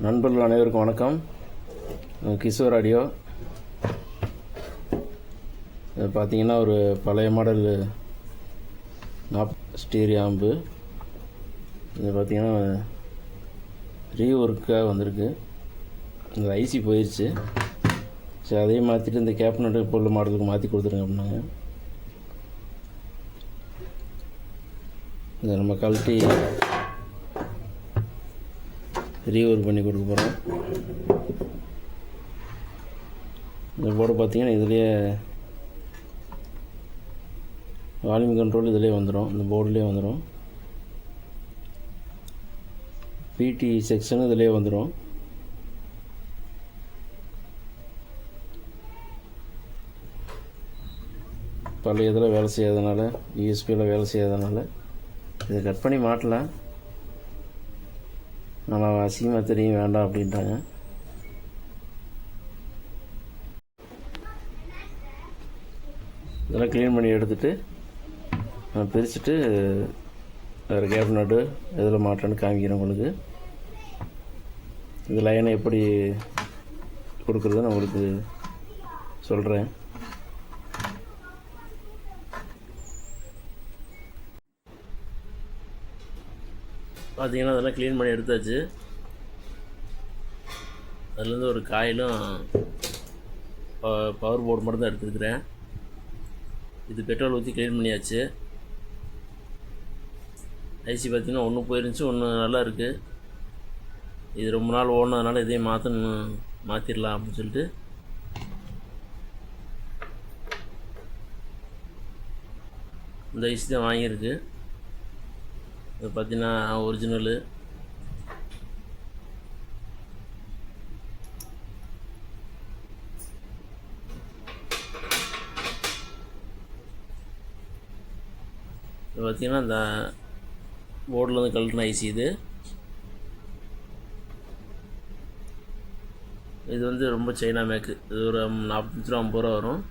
நண்பர்கள் அனைவருக்கும் வணக்கம். கிஷோர் ஆடியோ. இது பார்த்திங்கன்னா ஒரு பழைய மாடல் ஸ்டீரியோ ஆம்பு. இது பார்த்திங்கன்னா ரீஒர்க்காக வந்திருக்கு. இந்த ஐசி போயிடுச்சு. சரி, அதையும் மாற்றிட்டு இந்த கேப்னட்டு இப்போ உள்ள மாடலுக்கு மாற்றி கொடுத்துருங்க அப்படின்னாங்க. இதை நம்ம கழட்டி ரீஒர்க் பண்ணி கொடுக்க போகிறோம். இந்த போர்டு பார்த்திங்கன்னா இதுலேயே வால்யூம் கண்ட்ரோல் இதிலே வந்துடும், இந்த போர்டுலேயே வந்துடும். பிடி செக்ஷன் இதிலே வந்துடும். பழைய இதில் வேலை செய்யாதனால, யூஎஸ்பியில் வேலை செய்யாதனால இதை கட் பண்ணி மாட்டலாம். நல்லா அசிங்கமாக தெரியும், வேண்டாம் அப்படின்ட்டாங்க. இதெல்லாம் க்ளீன் பண்ணி எடுத்துகிட்டு நான் பிரிச்சுட்டு வேறு கேபினட்டு எதில் மாட்டேன்னு காமிக்கிறேன் உங்களுக்கு. இந்த லைனை எப்படி கொடுக்குறதுன்னு நான் உங்களுக்கு சொல்கிறேன். பார்த்திங்கன்னா அதெல்லாம் க்ளீன் பண்ணி எடுத்தாச்சு. அதுலேருந்து ஒரு காயிலும் பவர் போர்டு மட்டும் தான் எடுத்துருக்குறேன். இது பெட்ரோல் ஊற்றி க்ளீன் பண்ணியாச்சு. ஐசி பார்த்திங்கன்னா ஒன்று போயிருந்துச்சு, ஒன்று நல்லா இருக்குது. இது ரொம்ப நாள் ஓடினதுனால இதையும் மாற்றிடலாம் அப்படின்னு சொல்லிட்டு இந்த ஐசி தான் வாங்கியிருக்கு. இது பார்த்திங்கன்னா ஒரிஜினலு. இது பார்த்திங்கன்னா இந்த போர்டில் வந்து கழட்டின ஐசி இது. இது வந்து ரொம்ப சைனா மேக்கு. இது ஒரு 45 ரூபா 50 ரூபா வரும்.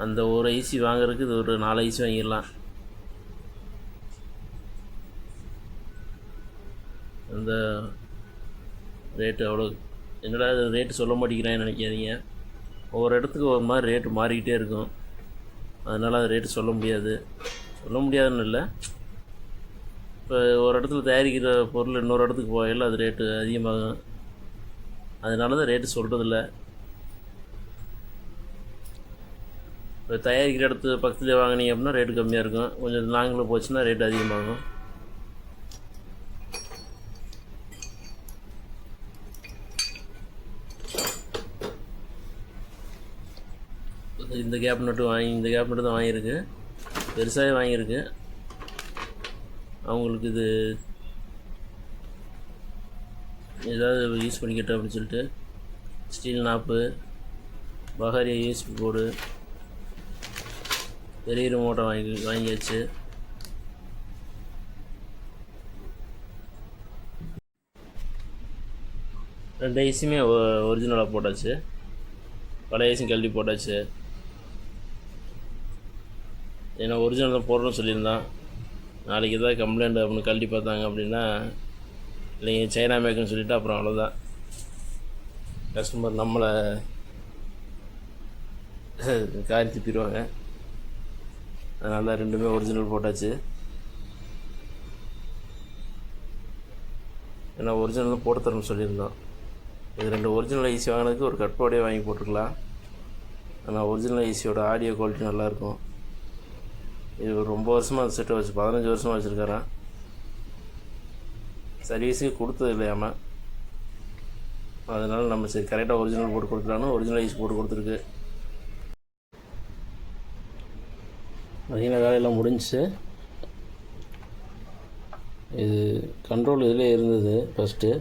அந்த ஒரு ஐசி வாங்குறதுக்கு இது ஒரு 4 ஐசி வாங்கிடலாம். அந்த ரேட்டு அவ்வளோ என்னடா ரேட்டு சொல்ல மாட்டேங்கிறேன்னு நினைக்காதீங்க. ஒவ்வொரு இடத்துக்கு ஒரு மாதிரி ரேட்டு மாறிக்கிட்டே இருக்கும். அதனால் அது ரேட்டு சொல்ல முடியாதுன்னு இல்லை. இப்போ ஒரு இடத்துல தயாரிக்கிற பொருள் இன்னொரு இடத்துக்கு போகல அது ரேட்டு அதிகமாகும். அதனால தான் ரேட்டு சொல்கிறதில்ல. இப்போ தயாரிக்கிற இடத்து பக்கத்துலேயே வாங்கினீங்க அப்படின்னா ரேட்டு கம்மியாக இருக்கும். கொஞ்சம் லாங்கில் போச்சுன்னா ரேட்டு அதிகமாகும். இந்த கேப் நட்டு தான் வாங்கியிருக்கு. பெருசாகவே வாங்கியிருக்கு. அவங்களுக்கு இது ஏதாவது யூஸ் பண்ணிக்கிட்டோம் அப்படின்னு சொல்லிட்டு ஸ்டீல் நாப்பு, பஹாரியா யூஎஸ்பி போர்டு, பெரிய ரிமோட்டை வாங்கியாச்சு. ரெண்டு ஐஸுமே ஒரிஜினலாக போட்டாச்சு. பழைய ஐஸும் கழட்டி போட்டாச்சு. ஏன்னா ஒரிஜினல் தான் போடணும்னு சொல்லியிருந்தான். நாளைக்கு எதாவது கம்ப்ளைண்ட் அப்படின்னு கழட்டி பார்த்தாங்க அப்படின்னா இல்லைங்க சைனா மேக்குன்னு சொல்லிவிட்டு அப்புறம் அவ்வளோதான், கஸ்டமர் நம்மளை காரி துப்பிடுவாங்க. அதனால் ரெண்டுமே ஒரிஜினல் போட்டாச்சு. ஏன்னா ஒரிஜினல் போட்டு தரணும்னு சொல்லியிருந்தோம். இது ரெண்டு ஒரிஜினல் ஐசி வாங்கினதுக்கு ஒரு கட்பாடியே வாங்கி போட்டுருக்கலாம். ஆனால் ஒரிஜினல் ஐசியோட ஆடியோ குவாலிட்டி நல்லாயிருக்கும். இது ரொம்ப வருஷமாக அந்த செட்டை வச்சு 15 வருஷமாக வச்சுருக்காரான். சர்வீஸுக்கு கொடுத்தது இல்லையாம. அதனால் நம்ம சரி கரெக்டாக ஒரிஜினல் போட்டு கொடுத்துட்டாலும் ஒரிஜினல் ஐஸ் போட்டு கொடுத்துருக்கு. அதிக வேலையெல்லாம் முடிஞ்சிச்சு. இது கண்ட்ரோல் இதிலே இருந்தது ஃபஸ்ட்டு.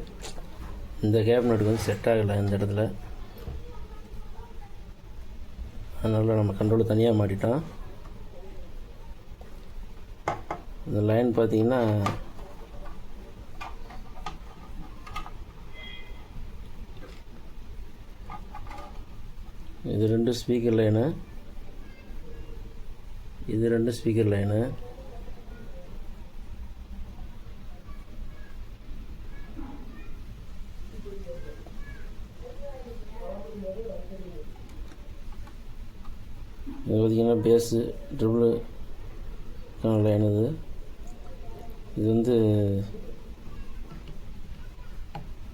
இந்த கேபினெட்டுக்கு வந்து செட் ஆகலை இந்த இடத்துல. அதனால் நம்ம கண்ட்ரோல் தனியாக மாட்டிட்டோம். இந்த லைன் பார்த்திங்கன்னா இது 2 ஸ்பீக்கர் லைனு, இது 2 ஸ்பீக்கர் லைனு. இது பார்த்திங்கன்னா பேஸு ட்ரிபிள் லைன் இது வந்து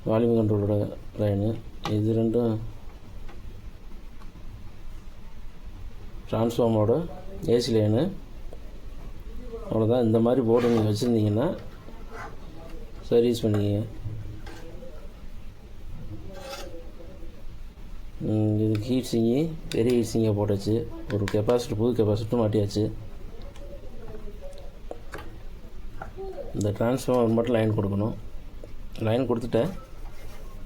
வால்யூம் கண்ட்ரோலோட லைனு. இது ரெண்டும் ட்ரான்ஸ்ஃபார்மரோட ஏசி லைனு. அவ்வளோதான். இந்த மாதிரி போர்டு நீங்கள் வச்சுருந்தீங்கன்னா சர்வீஸ் பண்ணிக்கங்க. இதுக்கு ஹீட் சிங்கி பெரிய ஹீட் சிங்கை போட்டாச்சு. ஒரு கெப்பாசிட்டர் புது கெப்பாசிட்டர் மாட்டியாச்சு. இந்த ட்ரான்ஸ்ஃபார்மர் மட்டும் லைன் கொடுக்கணும். லைன் கொடுத்துட்டேன்,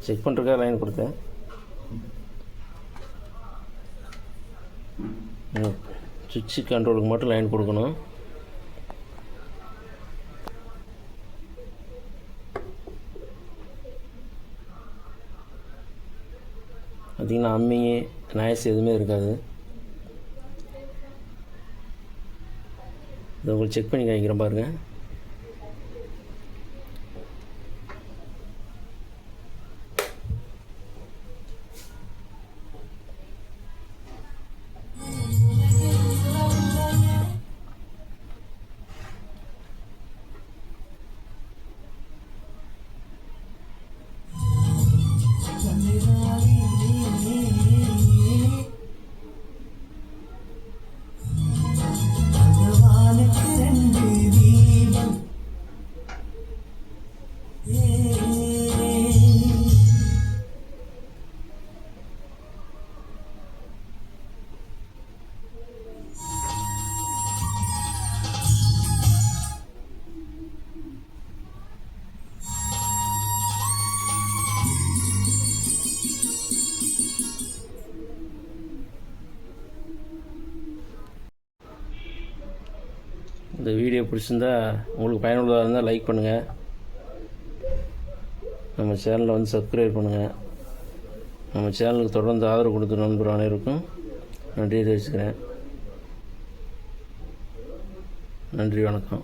செக் பண்ணுறதுக்காக லைன் கொடுத்தேன். சுவிட்சு கண்ட்ரோலுக்கு மட்டும் லைன் கொடுக்கணும். பார்த்திங்கன்னா அம்மிங்க நாய்ஸ் எதுவுமே இருக்காது. இதை உங்களுக்கு செக் பண்ணி காமிக்கிறேன் பாருங்கள். இந்த வீடியோ பிடிச்சிருந்தா உங்களுக்கு பயனுள்ளதாக இருந்தால் லைக் பண்ணுங்கள். நம்ம சேனலை வந்து சப்ஸ்கிரைப் பண்ணுங்கள். நம்ம சேனலுக்கு தொடர்ந்து ஆதரவு கொடுத்த நண்பர் அனைவருக்கும் நன்றி தெரிவிச்சுக்கிறேன். நன்றி, வணக்கம்.